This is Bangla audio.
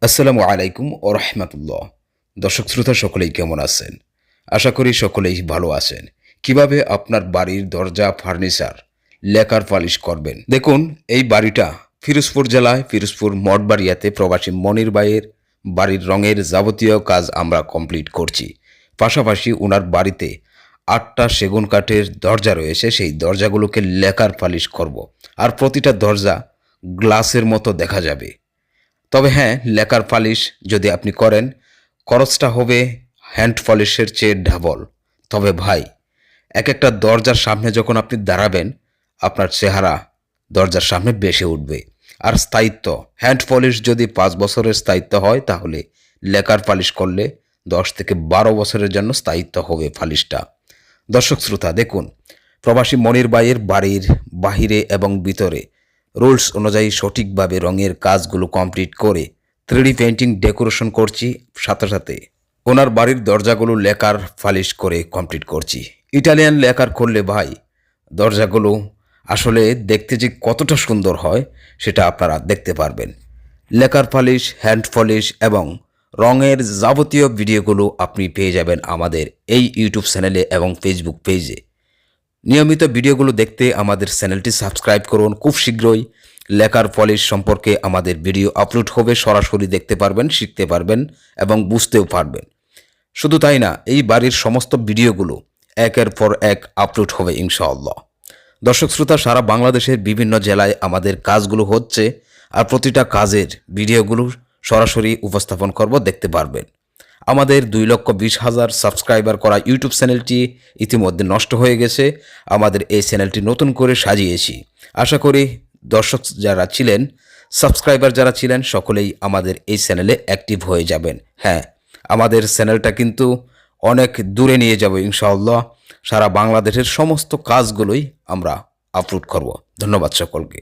আসসালামু আলাইকুম ও রহমতুল্লাহ। দর্শক শ্রোতা সকলেই কেমন আছেন? আশা করি সকলেই ভালো আছেন। কিভাবে আপনার বাড়ির দরজা ফার্নিচার লেকার পালিশ করবেন, দেখুন এই বাড়িটা ফিরোজপুর জেলায় ফিরোজপুর মঠবাড়িয়াতে প্রবাসী মনির ভাইয়ের বাড়ির রঙের যাবতীয় কাজ আমরা কমপ্লিট করছি। পাশাপাশি ওনার বাড়িতে 8টা সেগুন কাঠের দরজা রয়েছে, সেই দরজাগুলোকে লেকার পালিশ করব। আর প্রতিটা দরজা গ্লাসের মতো দেখা যাবে। তবে হ্যাঁ, লেকার পালিশ যদি আপনি করেন, খরচটা হবে হ্যান্ড পলিশের চেয়ে ডাবল। তবে ভাই, এক একটা দরজার সামনে যখন আপনি দাঁড়াবেন, আপনার চেহারা দরজার সামনে বেসে উঠবে। আর স্থায়িত্ব, হ্যান্ড পলিশ যদি 5 বছরের স্থায়িত্ব হয়, তাহলে লেকার পালিশ করলে 10 থেকে 12 বছরের জন্য স্থায়িত্ব হবে পালিশটা। দর্শক শ্রোতা দেখুন, প্রবাসী মনির ভাইয়ের বাড়ির বাহিরে এবং ভিতরে রুলস অনুযায়ী সঠিকভাবে রঙের কাজগুলো কমপ্লিট করে 3D পেইন্টিং ডেকোরেশন করছি, সাথে সাথে ওনার বাড়ির দরজাগুলো লেকার পালিশ করে কমপ্লিট করছি। ইটালিয়ান লেকার করলে ভাই, দরজাগুলো আসলে দেখতে যে কতটা সুন্দর হয় সেটা আপনারা দেখতে পারবেন। লেকার পালিশ, হ্যান্ড পলিশ এবং রঙের যাবতীয় ভিডিওগুলো আপনি পেয়ে যাবেন আমাদের এই ইউটিউব চ্যানেলে এবং ফেসবুক পেজে। নিয়মিত ভিডিওগুলো দেখতে আমাদের চ্যানেলটি সাবস্ক্রাইব করুন। খুব শীঘ্রই লেকার পলিশ সম্পর্কে আমাদের ভিডিও আপলোড হবে, সরাসরি দেখতে পারবেন, শিখতে পারবেন এবং বুঝতেও পারবেন। শুধু তাই না, এই বাড়ির সমস্ত ভিডিওগুলো একের পর এক আপলোড হবে ইনশাআল্লাহ। দর্শক শ্রোতা, সারা বাংলাদেশের বিভিন্ন জেলায় আমাদের কাজগুলো হচ্ছে, আর প্রতিটা কাজের ভিডিওগুলো সরাসরি উপস্থাপন করব, দেখতে পারবেন। আমাদের 2,20,000 সাবস্ক্রাইবার করা ইউটিউব চ্যানেলটি ইতিমধ্যে নষ্ট হয়ে গেছে। আমাদের এই চ্যানেলটি নতুন করে সাজিয়েছি। আশা করি দর্শক যারা ছিলেন, সাবস্ক্রাইবার যারা ছিলেন, সকলেই আমাদের এই চ্যানেলে অ্যাক্টিভ হয়ে যাবেন। হ্যাঁ, আমাদের চ্যানেলটা কিন্তু অনেক দূরে নিয়ে যাব ইনশাআল্লাহ। সারা বাংলাদেশের সমস্ত কাজগুলোই আমরা আপলোড করব। ধন্যবাদ সকলকে।